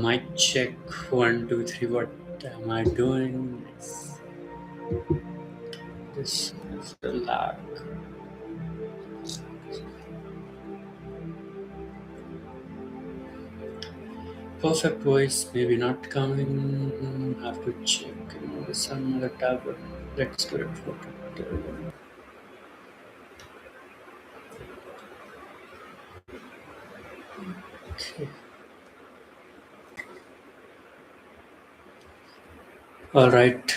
Mic check 1, 2, 3. What am I doing? This is the lag. Perfect voice, maybe not coming. Have to check in the sun on the tablet. Let's do it for today. Okay. All right.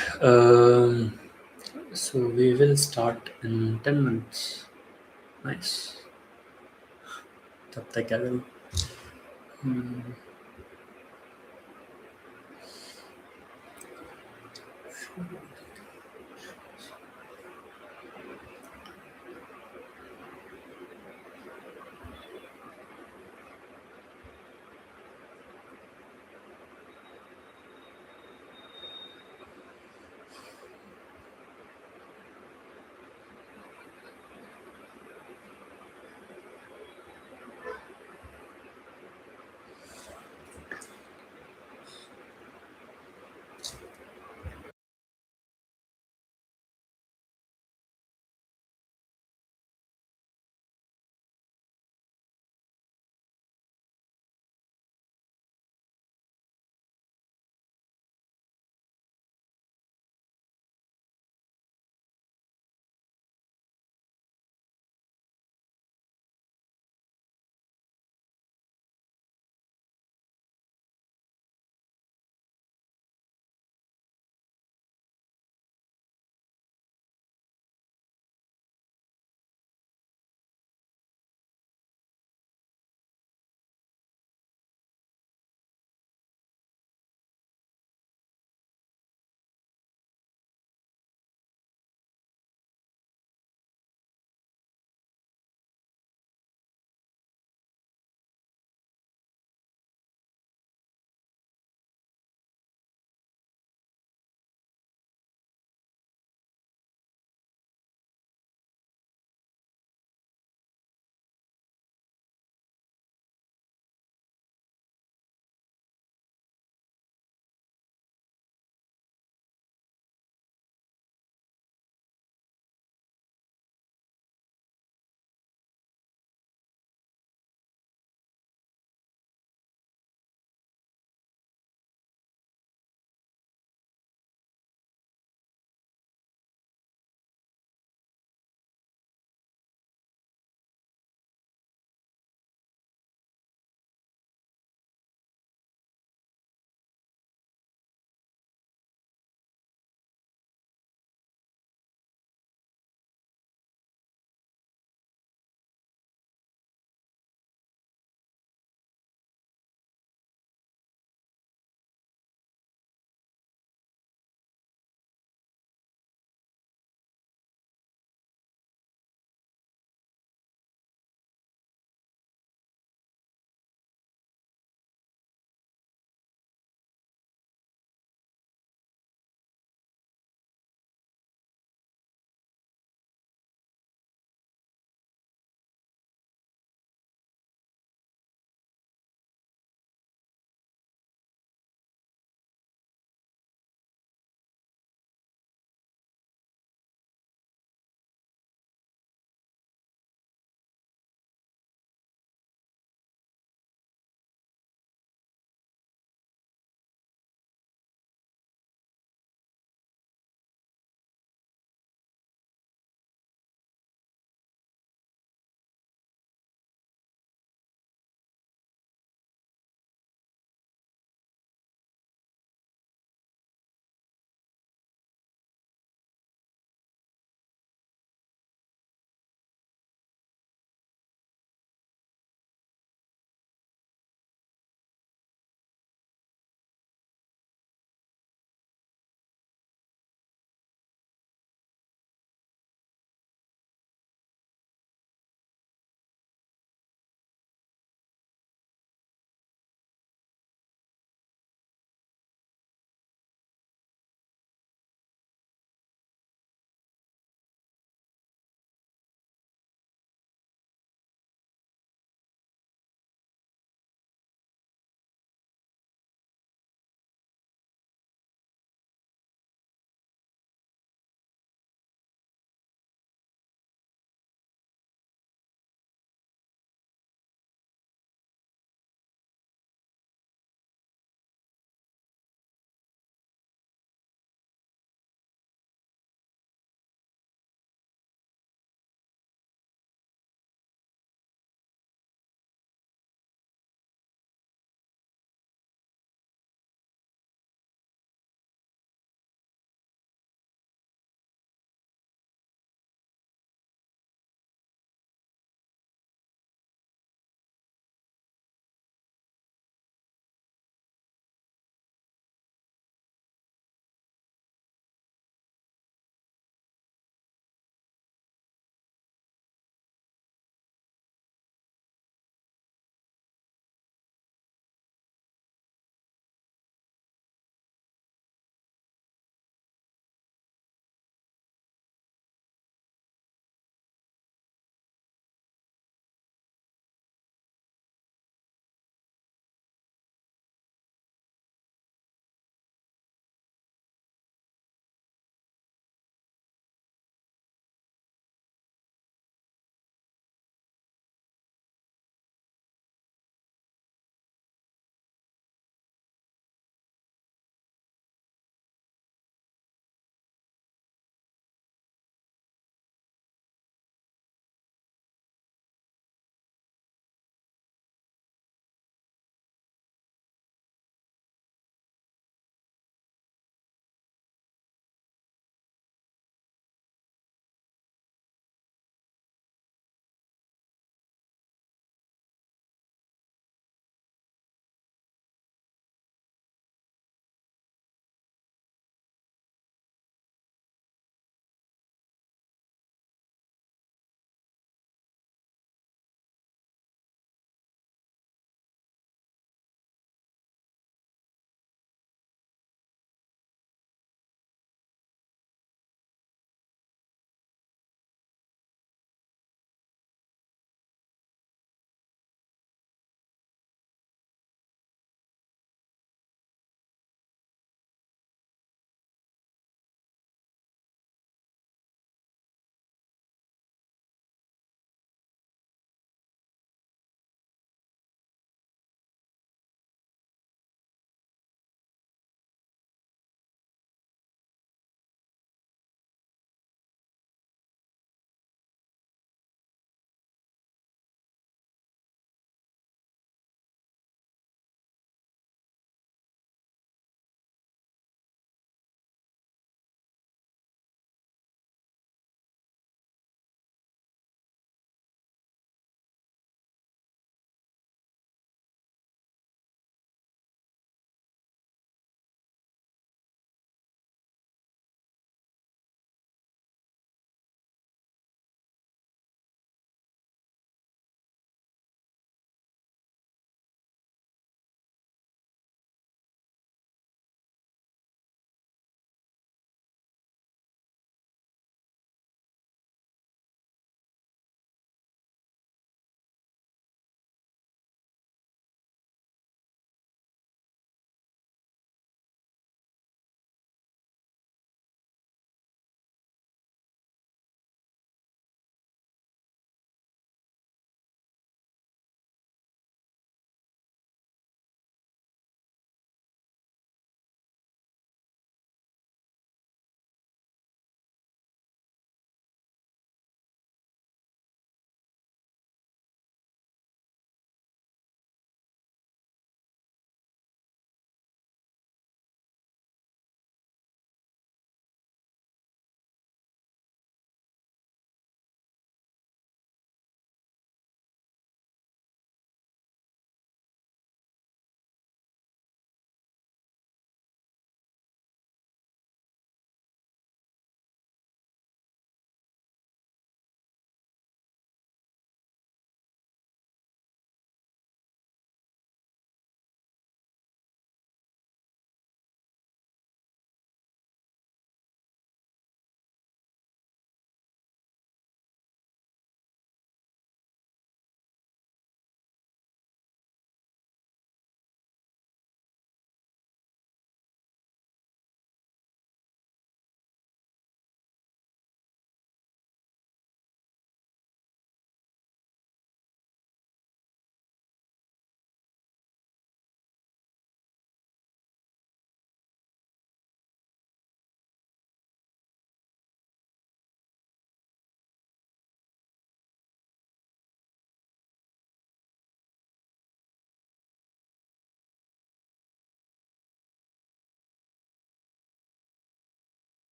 So we will start in 10 minutes. Nice. तब तक क्या करूँ?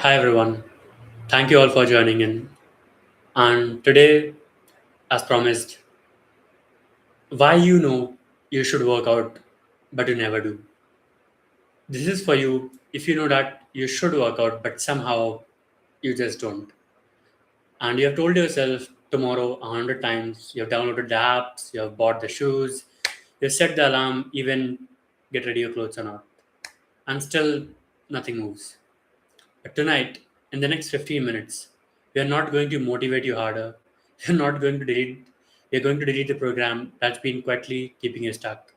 Hi everyone. Thank you all for joining in. And today, as promised, why you should work out but you never do. This is for you if you know that you should work out but somehow you just don't. And you have told yourself tomorrow 100 times, you have downloaded the apps, you have bought the shoes, you have set the alarm, even get ready your clothes or not. And still nothing moves. But tonight, in the next 15 minutes, we are not going to motivate you harder. We're not going to delete. We're going to delete the program that's been quietly keeping you stuck.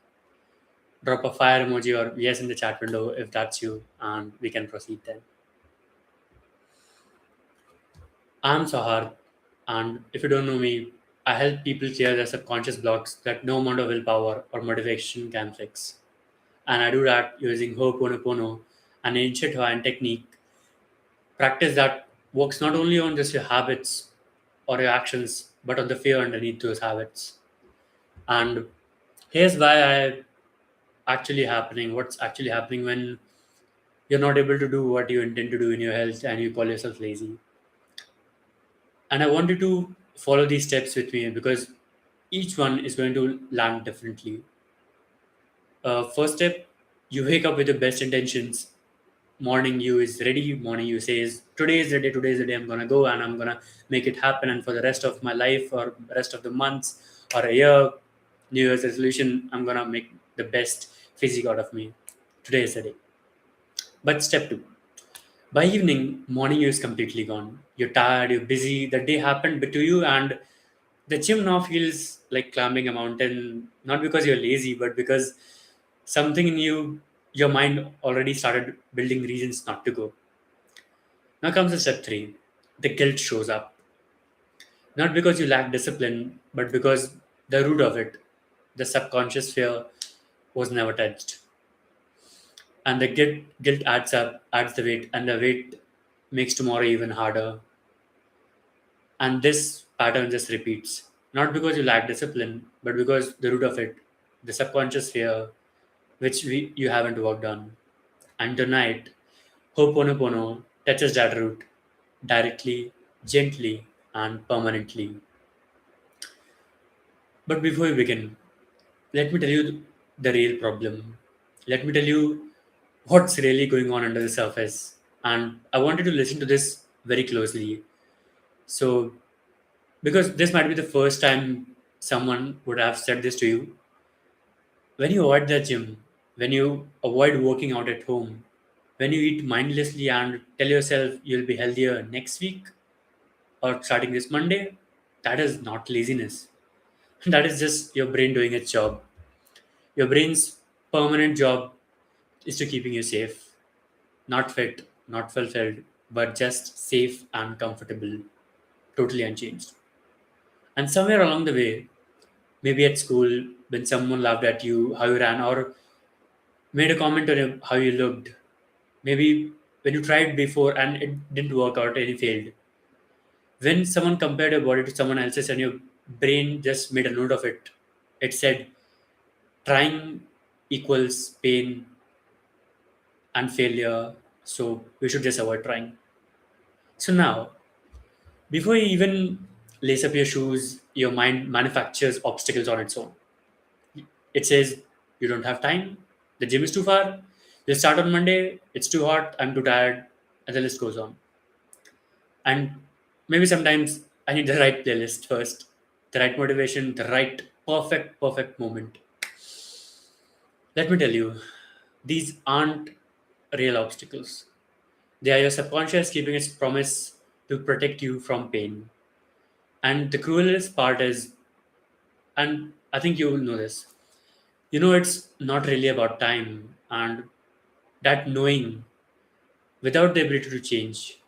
Drop a fire emoji or yes in the chat window if that's you, and we can proceed then. I'm Sahar, and if you don't know me, I help people clear their subconscious blocks that no amount of willpower or motivation can fix. And I do that using Ho'oponopono, an ancient Hawaiian technique practice that works not only on just your habits or your actions, but on the fear underneath those habits. And here's why what's actually happening when you're not able to do what you intend to do in your health and you call yourself lazy. And I want you to follow these steps with me because each one is going to land differently. First step, you wake up with the best intentions. Morning you is ready. Morning you says, today is the day, today is the day I'm gonna go and I'm gonna make it happen. And for the rest of my life or rest of the months or a year, New Year's resolution, I'm gonna make the best physique out of me. Today is the day. But step two, by evening, morning you is completely gone. You're tired, you're busy, the day happened to you, and the gym now feels like climbing a mountain, not because you're lazy, but because something in your mind already started building reasons not to go. Now comes the step three. The guilt shows up. Not because you lack discipline, but because the root of it, the subconscious fear, was never touched. And the guilt adds up, adds the weight, and the weight makes tomorrow even harder. And this pattern just repeats. Not because you lack discipline, but because the root of it, the subconscious fear, you haven't worked on. And tonight, Ho'oponopono touches that root directly, gently, and permanently. But before we begin, let me tell you the real problem. Let me tell you what's really going on under the surface. And I wanted to listen to this very closely. So, because this might be the first time someone would have said this to you, when you avoid the gym, when you avoid working out at home, when you eat mindlessly and tell yourself you'll be healthier next week or starting this Monday, that is not laziness. That is just your brain doing its job. Your brain's permanent job is to keeping you safe, not fit, not fulfilled, but just safe and comfortable, totally unchanged. And somewhere along the way, maybe at school, when someone laughed at you, how you ran, or made a comment on how you looked, maybe when you tried before and it didn't work out and you failed, when someone compared your body to someone else's and your brain just made a note of it, it said trying equals pain and failure, so we should just avoid trying. So now, before you even lace up your shoes, your mind manufactures obstacles on its own. It says, you don't have time, the gym is too far, you'll start on Monday, it's too hot, I'm too tired, and the list goes on. And maybe sometimes I need the right playlist first, the right motivation, the right perfect moment. Let me tell you, these aren't real obstacles. They are your subconscious keeping its promise to protect you from pain. And the cruelest part is, and I think you will know this, it's not really about time and that knowing without the ability to change.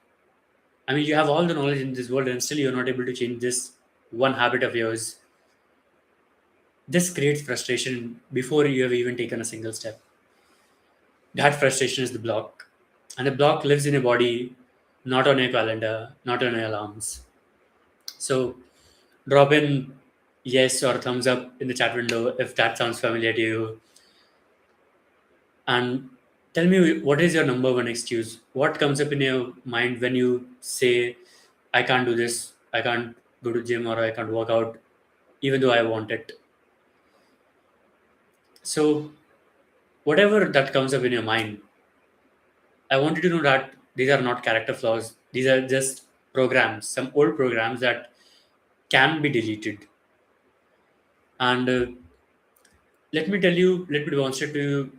I mean, you have all the knowledge in this world and still you're not able to change this one habit of yours. This creates frustration before you have even taken a single step. That frustration is the block. And the block lives in your body, not on your calendar, not on your alarms. So drop in yes or thumbs up in the chat window if that sounds familiar to you. And Tell me, what is your number one excuse? What comes up in your mind when you say, I can't do this, I can't go to gym, or I can't work out, even though I want it? So, whatever that comes up in your mind, I want you to know that these are not character flaws. These are just programs, some old programs that can be deleted. And let me demonstrate to you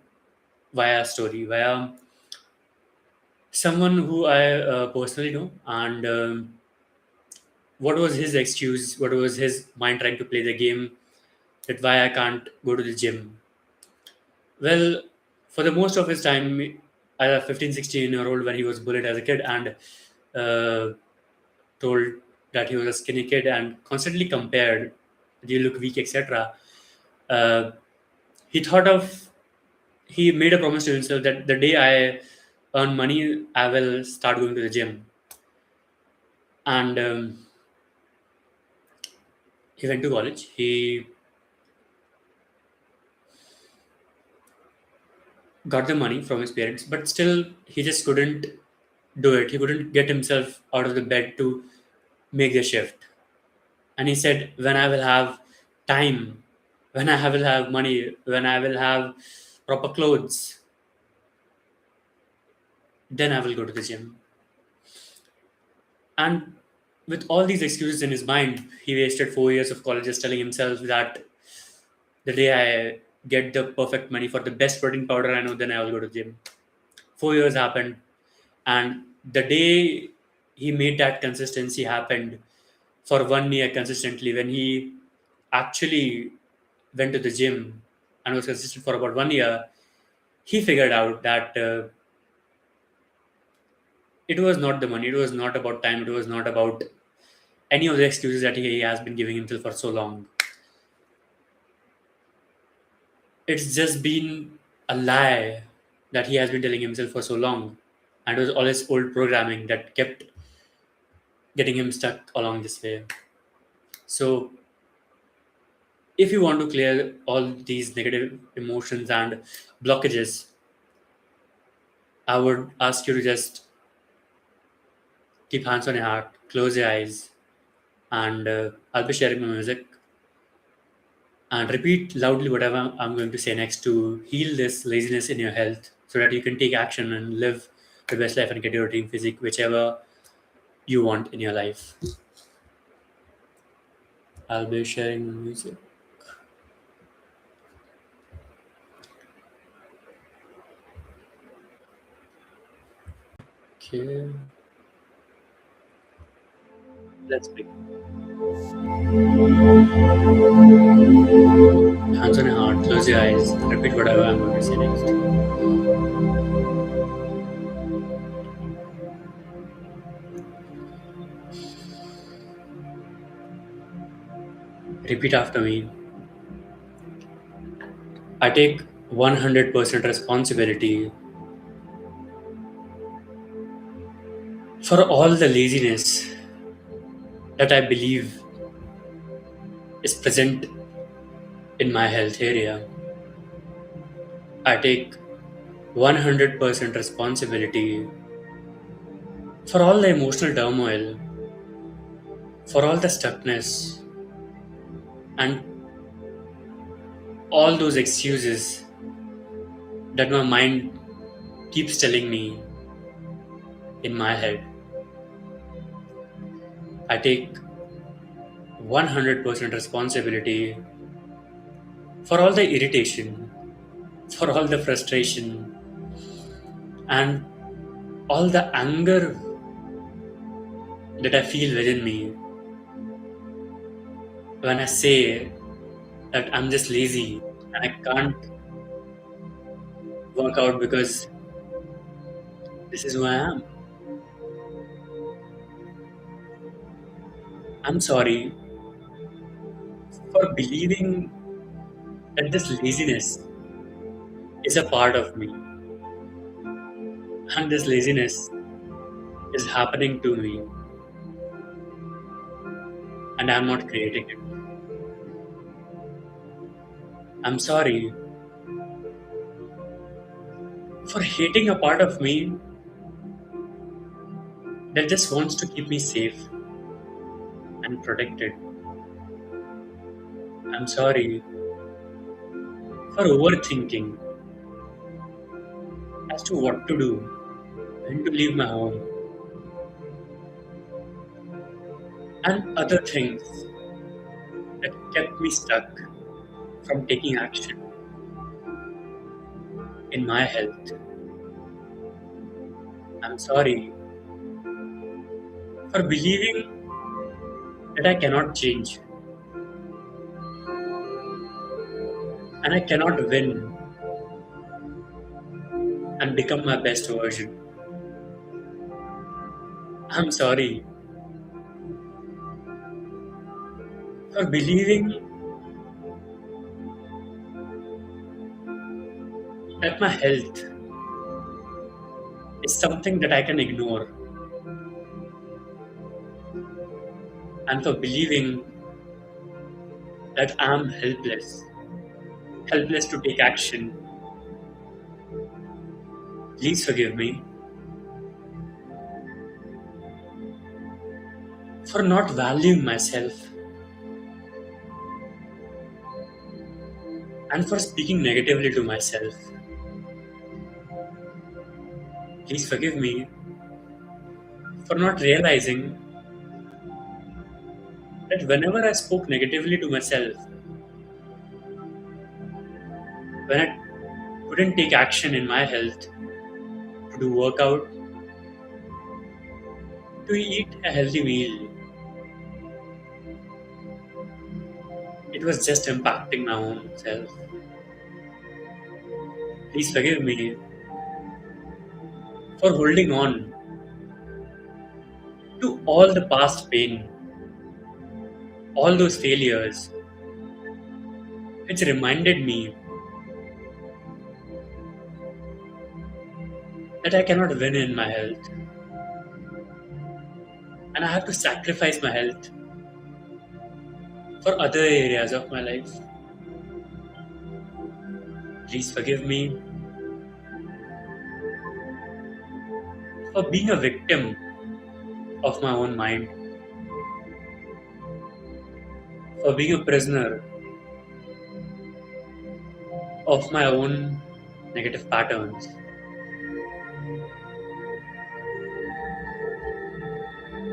via a story, via someone who I personally know, and what was his excuse, what was his mind trying to play the game, that why I can't go to the gym. Well, for the most of his time, as a 15, 16-year-old, when he was bullied as a kid and uh, told that he was a skinny kid and constantly compared, you look weak, etc. Uh, he thought of, he made a promise to himself that the day I earn money, I will start going to the gym. And he went to college. He got the money from his parents, but still he just couldn't do it. He couldn't get himself out of the bed to make the shift. And he said, when I will have time, when I will have money, when I will have proper clothes, then I will go to the gym. And with all these excuses in his mind, he wasted 4 years of college just telling himself that the day I get the perfect money for the best protein powder I know, then I will go to the gym. 4 years happened, and the day he made that consistency happened for 1 year consistently, when he actually went to the gym and was consistent for about 1 year, he figured out that it was not the money, it was not about time, it was not about any of the excuses that he has been giving himself for so long. It's just been a lie that he has been telling himself for so long. And it was all his old programming that kept getting him stuck along this way. So, if you want to clear all these negative emotions and blockages, I would ask you to just keep hands on your heart, close your eyes, and I'll be sharing my music. And repeat loudly whatever I'm going to say next to heal this laziness in your health so that you can take action and live the best life and get your dream physique, whichever you want in your life. I'll be sharing my music. Okay, let's begin. Hands on your heart, close your eyes, and repeat whatever I'm going to say next. Repeat after me. I take 100% responsibility for all the laziness that I believe is present in my health area. I take 100% responsibility for all the emotional turmoil, for all the stuckness, and all those excuses that my mind keeps telling me in my head. I take 100% responsibility for all the irritation, for all the frustration, and all the anger that I feel within me when I say that I'm just lazy and I can't work out because this is who I am. I'm sorry for believing that this laziness is a part of me, and this laziness is happening to me, and I'm not creating it. I'm sorry for hating a part of me that just wants to keep me safe and protected. I'm sorry for overthinking as to what to do, when to leave my home, and other things that kept me stuck from taking action in my health. I'm sorry for believing that I cannot change and I cannot win and become my best version. I'm sorry for believing that my health is something that I can ignore and for believing that I'm helpless to take action. Please forgive me for not valuing myself and for speaking negatively to myself. Please forgive me for not realizing that whenever I spoke negatively to myself, when I couldn't take action in my health to do workout, to eat a healthy meal, it was just impacting my own self. Please forgive me for holding on to all the past pain, all those failures, which reminded me that I cannot win in my health and I have to sacrifice my health for other areas of my life. Please forgive me for being a victim of my own mind, for being a prisoner of my own negative patterns.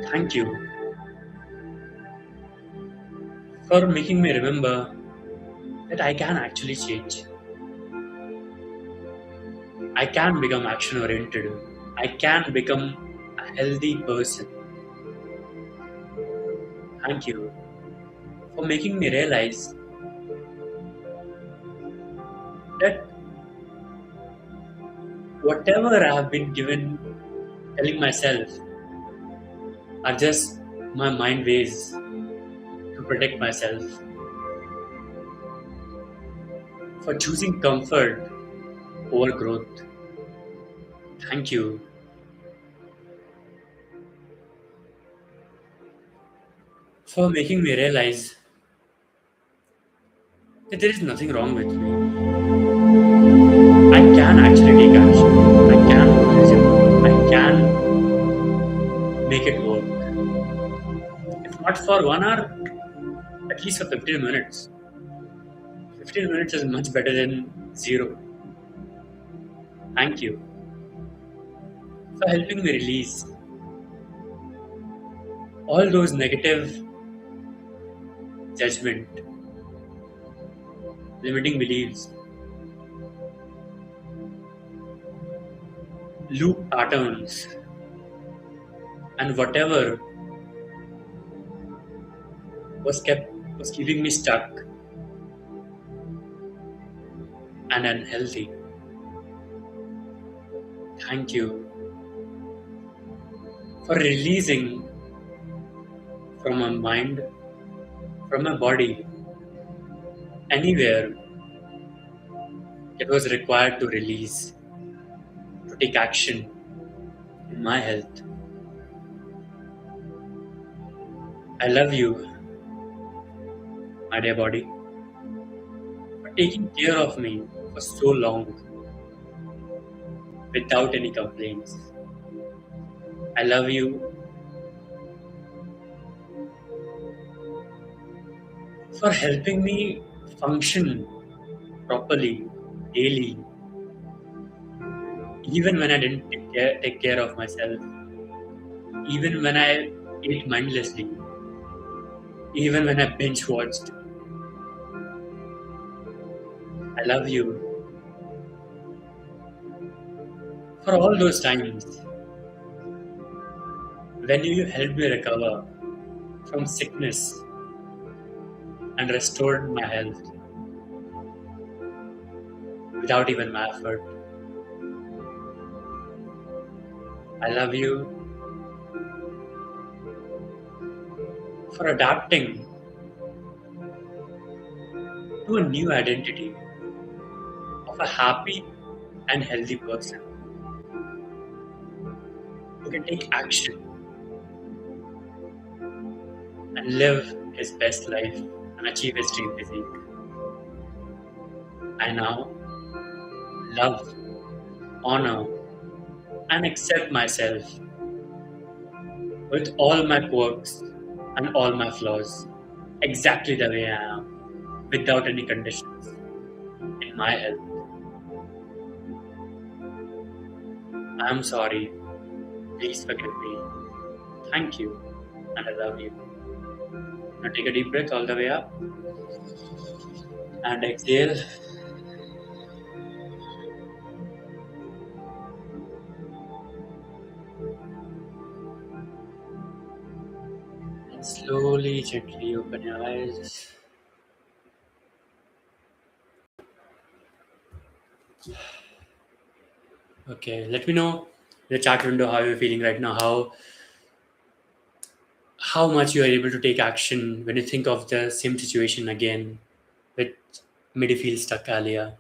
Thank you for making me remember that I can actually change. I can become action oriented. I can become a healthy person. Thank you for making me realize that whatever I have been given telling myself are just my mind ways to protect myself, for choosing comfort over growth. Thank you for making me realize that there is nothing wrong with me. I can actually take action. I can go to the gym. I can make it work. If not for 1 hour, at least for 15 minutes. 15 minutes is much better than zero. Thank you for helping me release all those negative judgment, limiting beliefs, loop patterns, and whatever was keeping me stuck and unhealthy. Thank you for releasing from my mind, from my body, anywhere it was required to release, to take action in my health. I love you, my dear body, for taking care of me for so long. without any complaints. I love you for helping me function properly daily, even when I didn't take care of myself, even when I ate mindlessly, even when I binge watched. I love you for all those times when you helped me recover from sickness and restored my health without even my effort. I love you for adapting to a new identity of a happy and healthy person who can take action and live his best life and achieve his dream physique. I now love, honor, and accept myself with all my quirks and all my flaws, exactly the way I am, without any conditions in my health. I am sorry. Please forgive me. Thank you. And I love you. Now take a deep breath all the way up and exhale. And slowly, gently open your eyes. Okay, let me know in the chat window how you're feeling right now. How much you are able to take action when you think of the same situation again, which made you feel stuck earlier.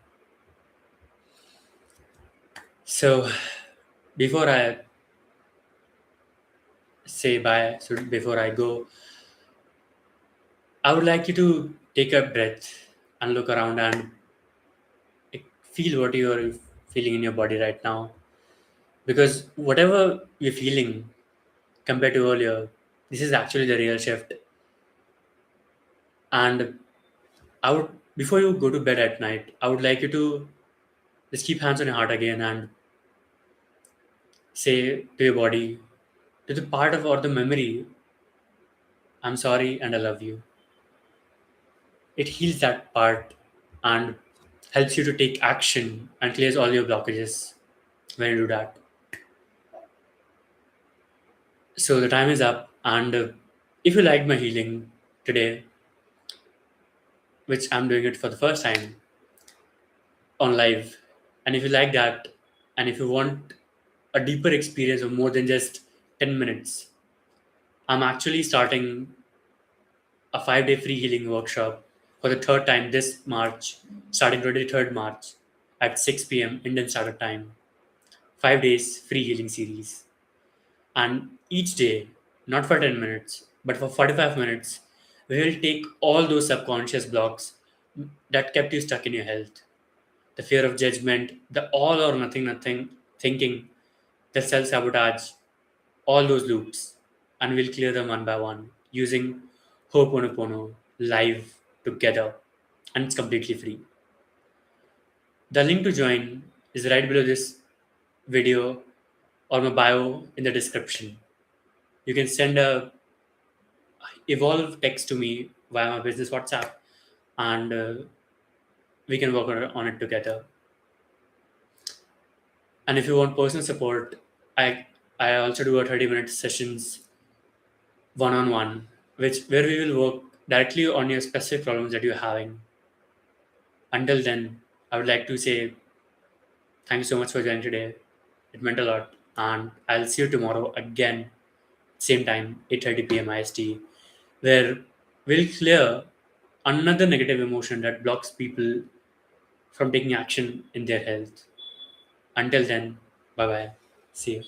So before I say bye, so before I go, I would like you to take a breath and look around and feel what you are feeling in your body right now. Because whatever you're feeling compared to earlier, this is actually the real shift. And I would, before you go to bed at night, I would like you to just keep hands on your heart again and say to your body, to the part of or the memory, I'm sorry and I love you. It heals that part and helps you to take action and clears all your blockages when you do that. So the time is up, and if you liked my healing today, which I'm doing it for the first time on live, and if you like that, and if you want a deeper experience of more than just 10 minutes, I'm actually starting a 5-day free healing workshop for the third time this March, starting 23rd March at 6 p.m. Indian Standard Time. 5 days free healing series. And each day, not for 10 minutes, but for 45 minutes, we will take all those subconscious blocks that kept you stuck in your health. The fear of judgment, the all or nothing thinking, the self sabotage, all those loops, and we'll clear them one by one using Ho'oponopono live together, and it's completely free. The link to join is right below this video or my bio in the description. You can send a evolve text to me via my business WhatsApp, and we can work on it together. And if you want personal support, I I also do a 30-minute sessions one on one, which where we will work directly on your specific problems that you're having. Until then, I would like to say thank you so much for joining today. It meant a lot, and I'll see you tomorrow again, same time, 8:30 p.m. IST, where we'll clear another negative emotion that blocks people from taking action in their health. Until then, bye bye. See you.